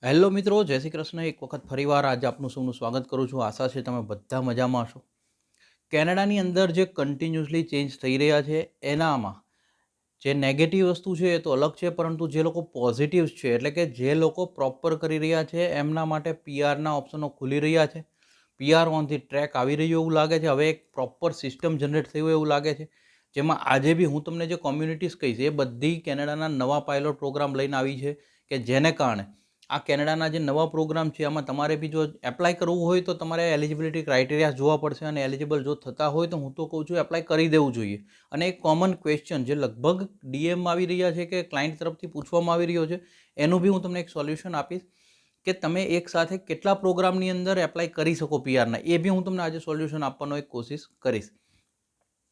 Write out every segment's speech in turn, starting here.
Hello મિત્રો, જય શ્રી કૃષ્ણ. એક વખત ફરીવાર આજે આપનું સૌનું સ્વાગત કરું છું. આશા છે તમે બધા મજામાં હશો. કેનેડાની અંદર જે કન્ટિન્યુઅસલી ચેન્જ થઈ રહ્યા છે એનામાં જે નેગેટિવ વસ્તુ છે એ તો અલગ છે, પરંતુ જે લોકો પોઝિટિવ્સ છે એટલે કે જે લોકો પ્રોપર કરી રહ્યા છે એમના માટે પીઆરના ઓપ્શનો ખુલી રહ્યા છે. પીઆર ઓન ધી ટ્રેક આવી રહ્યું એવું લાગે છે. હવે એક પ્રોપર સિસ્ટમ જનરેટ થયું એવું લાગે છે, જેમાં આજે બી હું તમને જે કોમ્યુનિટીઝ કહીશ એ બધી કેનેડાના નવા પાયલોટ પ્રોગ્રામ લઈને આવી છે કે જેને કારણે આ કેનેડાના જે નવા પ્રોગ્રામ છે આમાં તમારે બી જો એપ્લાય કરવું હોય તો તમારે એલિજિબિલિટી ક્રાઇટેરિયા જોવા પડશે, અને એલિજિબલ જો થતા હોય તો હું તો કહું છું એપ્લાય કરી દેવું જોઈએ. અને એક કોમન ક્વેશ્ચન જે લગભગ ડીએમ આવી રહ્યા છે કે ક્લાયન્ટ તરફથી પૂછવામાં આવી રહ્યો છે, એનું બી હું તમને એક સોલ્યુશન આપીશ કે તમે એક સાથે કેટલા પ્રોગ્રામની અંદર એપ્લાય કરી શકો પીઆરના, એ બી હું તમને આજે સોલ્યુશન આપવાનો એક કોશિશ કરીશ.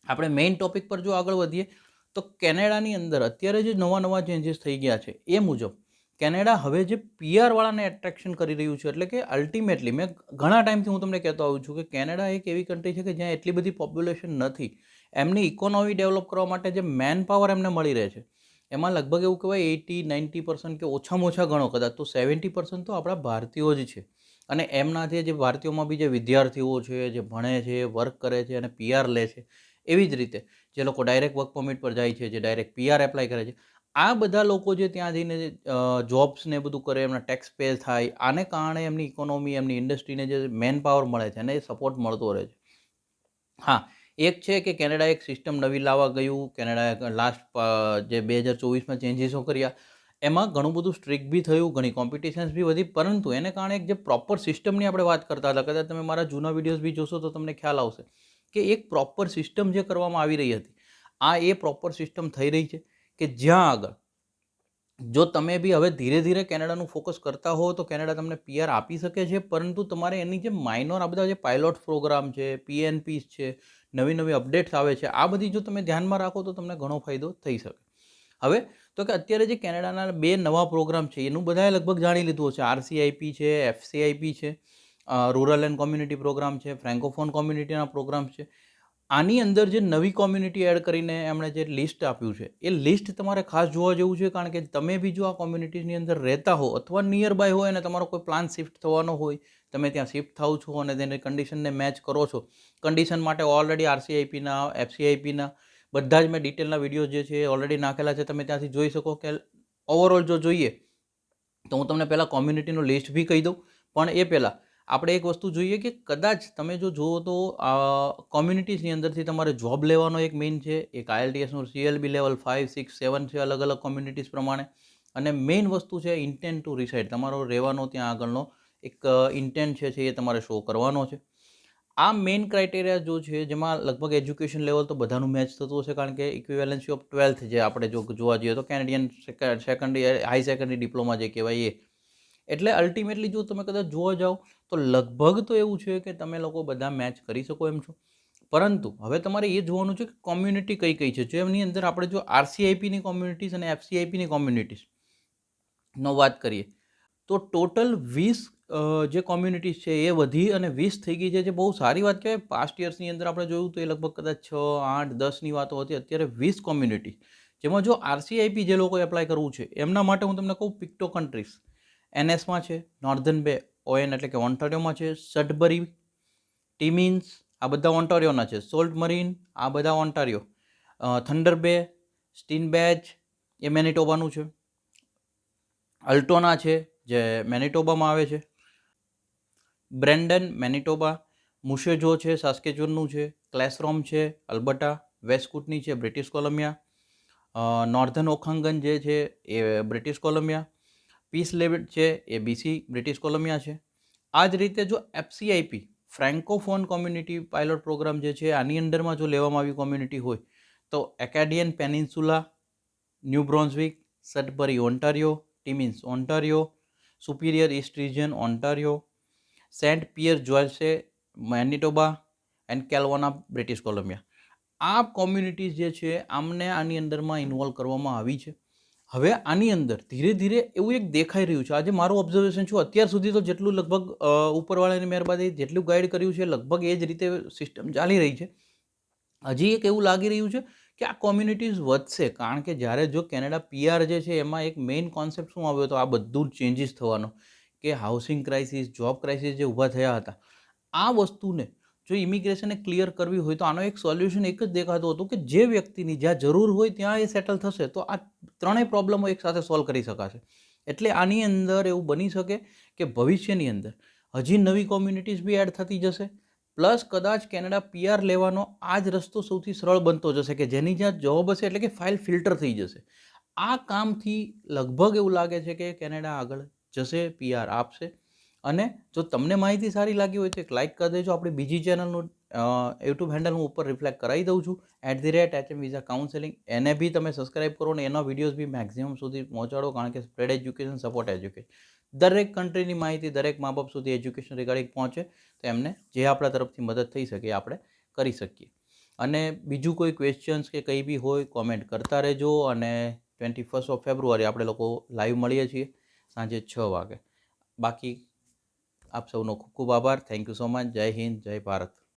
આપણે મેઇન ટોપિક પર જો આગળ વધીએ તો કેનેડાની અંદર અત્યારે જે નવા ચેન્જીસ થઈ ગયા છે એ મુજબ કેનેડા હવે જે પીઆરવાળાને એટ્રેક્શન કરી રહ્યું છે. એટલે કે અલ્ટિમેટલી મેં ઘણા ટાઈમથી હું તમને કહેતો આવું છું કે કેનેડા એક એવી કન્ટ્રી છે કે જ્યાં એટલી બધી પોપ્યુલેશન નથી. એમની ઇકોનોમી ડેવલપ કરવા માટે જે મેન પાવર એમને મળી રહે છે એમાં લગભગ એવું કહેવાય 80-90% કે ઓછામાં ઓછા ગણો કદાચ તો 70% તો આપણા ભારતીયો જ છે. અને એમનાથી જે ભારતીયોમાં બી જે વિદ્યાર્થીઓ છે, જે ભણે છે, વર્ક કરે છે અને પીઆર લે છે, એવી જ રીતે જે લોકો ડાયરેક્ટ વર્ક પરમિટ પર જાય છે, જે ડાયરેક્ટ પીઆર એપ્લાય કરે છે, આ બધા લોકો જે ત્યાં જઈને જોબ્સ ને બધું કરે, એમના ટેક્સ પે થાય, આને કારણે એમની ઇકોનોમી, એમની ઇન્ડસ્ટ્રીને જે મેન પાવર મળે છે અને એ સપોર્ટ મળતો રહે છે. હા, એક છે કે કેનેડા એક સિસ્ટમ નવી લાવવા ગયું. કેનેડાએ લાસ્ટ જે 2024માં ચેન્જીસો કર્યા એમાં ઘણું બધું સ્ટ્રિક્ટ બી થયું, ઘણી કોમ્પિટિશન્સ બી વધી, પરંતુ એને કારણે એક જે પ્રોપર સિસ્ટમની આપણે વાત કરતા હતા, કદાચ તમે મારા જૂના વિડીયોઝ બી જોશો તો તમને ખ્યાલ આવશે કે એક પ્રોપર સિસ્ટમ જે કરવામાં આવી રહી હતી, આ એ પ્રોપર સિસ્ટમ થઈ રહી છે કે જ્યાં આગળ જો તમે બી હવે ધીરે ધીરે કેનેડાનું ફોકસ કરતા હો તો કેનેડા તમને પીઆર આપી શકે છે, પરંતુ તમારે એની જે માઇનોર આ બધા જે પાયલોટ પ્રોગ્રામ છે, પીએનપીસ છે, નવી અપડેટ્સ આવે છે, આ બધી જો તમે ધ્યાનમાં રાખો તો તમને ઘણો ફાયદો થઈ શકે. હવે તો કે અત્યારે જે કેનેડાના 2 નવા પ્રોગ્રામ છે એનું બધાએ લગભગ જાણી લીધું હશે. આરસીઆઈપી છે, એફસીઆઈપી છે, રૂરલ એન્ડ કોમ્યુનિટી પ્રોગ્રામ છે, ફ્રેન્કોફોન કોમ્યુનિટીના પ્રોગ્રામ છે. આની અંદર જે નવી કોમ્યુનિટી એડ કરીને એમણે જે લિસ્ટ આપ્યું છે એ લિસ્ટ તમારે ખાસ જોવા જેવું છે, કારણ કે તમે બી જો આ કોમ્યુનિટીની અંદર રહેતા હો અથવા નિયર બાય હોય અને તમારો કોઈ પ્લાન શિફ્ટ થવાનો હોય, તમે ત્યાં શિફ્ટ થાવ છો અને તેની કન્ડિશનને મેચ કરો છો. કન્ડિશન માટે ઓલરેડી આરસીઆઈપીના, એફસીઆઈપીના બધા જ મેં ડિટેલના વિડીયો જે છે એ ઓલરેડી નાખેલા છે, તમે ત્યાંથી જોઈ શકો. કે ઓવરઓલ જો જોઈએ તો હું તમને પહેલાં કોમ્યુનિટીનું લિસ્ટ બી કહી દઉં, પણ એ પહેલાં આપણે એક વસ્તુ જોઈએ કે કદાચ તમે જો જુઓ તો કોમ્યુનિટીઝની અંદરથી તમારે જોબ લેવાનો એક મેઇન છે, એક આઈએલટીએસનું CLB લેવલ 5, 6, 7 છે અલગ અલગ કોમ્યુનિટીઝ પ્રમાણે. અને મેઇન વસ્તુ છે ઇન્ટેન્ટ ટુ રિસાઇડ, તમારો રહેવાનો ત્યાં આગળનો એક ઇન્ટેન્ટ છે એ તમારે શો કરવાનો છે. આ મેઇન ક્રાઇટેરિયા જો છે, જેમાં લગભગ એજ્યુકેશન લેવલ તો બધાનું મેચ થતું હશે, કારણ કે ઇક્વિવેલન્સી ઓફ 12th જે આપણે જો જોવા જઈએ તો Canadian secondary high secondary diploma જે કહેવાય એ. એટલે અલ્ટિમેટલી જો તમે કદાચ જોવા જાઓ તો લગભગ તો એવું છે કે તમે લોકો બધા મેચ કરી શકો એમ છો. પરંતુ હવે તમારે એ જોવાનું છે કે કોમ્યુનિટી કઈ કઈ છે. જેમની અંદર આપણે જો આરસીઆઈપીની કોમ્યુનિટીઝ અને એફસીઆઈપીની કોમ્યુનિટીઝનો વાત કરીએ તો ટોટલ 20 જે કોમ્યુનિટીઝ છે એ વધી અને 20 થઈ ગઈ છે, જે બહુ સારી વાત કહેવાય. પાસ્ટ યર્સની અંદર આપણે જોયું તો એ લગભગ કદાચ 6, 8, 10ની વાતો હતી, અત્યારે 20 કોમ્યુનિટી. જેમાં જો આરસીઆઈપી જે લોકો એપ્લાય કરવું છે એમના માટે હું તમને કહું, પિક્ટો કન્ટ્રીઝ એનએસમાં છે, નોર્ધન બે ઓએન એટલે કે ઓન્ટારિયોમાં છે, સડબરી, ટીમિન્સ આ બધા ઓન્ટારિયોના છે, સોલ્ટ મરીન આ બધા ઓન્ટારિયો, થંડર બે, સ્ટીનબેચ એ મેનિટોબાનું છે, અલ્ટોના છે જે મેનિટોબામાં આવે છે, બ્રેન્ડન મેનિટોબા, મુશેજો છે સાસ્કેચુનનું છે, ક્લેસરોમ છે અલ્બર્ટા, વેસ્ટકૂટની છે બ્રિટિશ કોલંબિયા, નોર્ધન ઓખાંગન જે છે એ બ્રિટિશ કોલંબિયા, પીસ લેવિટ છે એ BC બ્રિટિશ કોલંબિયા છે. આ જ રીતે જો એફસીઆઈપી ફ્રેન્કોફોન કોમ્યુનિટી પાયલોટ પ્રોગ્રામ જે છે આની અંડરમાં જો લેવામાં આવી કોમ્યુનિટી હોય તો Acadian Peninsula, New Brunswick, Sudbury Ontario, Timmins Ontario, Superior East region Ontario, Saint Pierre જોયસે Manitoba and Kelowna British Columbia. આ કોમ્યુનિટીઝ જે છે આમને આની અંદરમાં ઇન્વોલ્વ કરવામાં આવી છે. હવે આની અંદર ધીરે ધીરે એવું એક દેખાઈ રહ્યું છે. આજે મારું ઓબ્ઝર્વેશન છું, અત્યાર સુધી તો જેટલું લગભગ ઉપરવાળાની મહેરબાની જેટલું ગાઈડ કર્યું છે લગભગ એ જ રીતે સિસ્ટમ ચાલી રહી છે. હજી એક એવું લાગી રહ્યું છે કે આ કોમ્યુનિટીઝ વધશે, કારણ કે જ્યારે જો કેનેડા પીઆર જે છે એમાં એક મેઇન કોન્સેપ્ટ શું આવ્યો હતો, આ બધું જ ચેન્જીસ થવાનો કે હાઉસિંગ ક્રાઇસિસ, જોબ ક્રાઇસિસ જે ઊભા થયા હતા, આ વસ્તુને જો ઇમિગ્રેશને ક્લિયર કરવી હોય તો આનો એક સોલ્યુશન એક જ દેખાતું હતું કે જે વ્યક્તિની જ્યાં જરૂર હોય ત્યાં એ સેટલ થશે તો આ ત્રણેય પ્રોબ્લેમો એકસાથે સોલ્વ કરી શકાશે. એટલે આની અંદર એવું બની શકે કે ભવિષ્યની અંદર હજી નવી કોમ્યુનિટીઝ બી એડ થતી જશે, પ્લસ કદાચ કેનેડા પીઆર લેવાનો આ જ રસ્તો સૌથી સરળ બનતો જશે કે જેની જ્યાં જોબ હશે એટલે કે ફાઇલ ફિલ્ટર થઈ જશે. આ કામથી લગભગ એવું લાગે છે કે કેનેડા આગળ જશે, પીઆર આપશે. અને જો તમને માહિતી સારી લાગી હોય તો એક લાઇક કરી દેજો. આપણી બીજી ચેનલનું યુટ્યુબ હેન્ડલ હું ઉપર રિફ્લેક્ટ કરાવી દઉં છું, @HM વિઝા કાઉન્સેલિંગ. એને બી તમે સબસ્ક્રાઇબ કરો ને એના વિડીયોઝ બી મેક્સિમમ સુધી પહોંચાડો, કારણ કે સ્પ્રેડ એજ્યુકેશન, સપોર્ટ એજ્યુકેશન. દરેક કન્ટ્રીની માહિતી દરેક મા બાપ સુધી એજ્યુકેશન રિગાર્ડિંગ પહોંચે તો એમને જે આપણા તરફથી મદદ થઈ શકે એ આપણે કરી શકીએ. અને બીજું કોઈ ક્વેશ્ચન્સ કે કંઈ બી હોય કોમેન્ટ કરતા રહેજો. અને 21 ફેબ્રુઆરી આપણે લોકો લાઈવ મળીએ છીએ સાંજે 6 વાગે. બાકી આપ સૌનો ખૂબ ખૂબ આભાર. Thank you so much. જય હિન્દ, જય ભારત.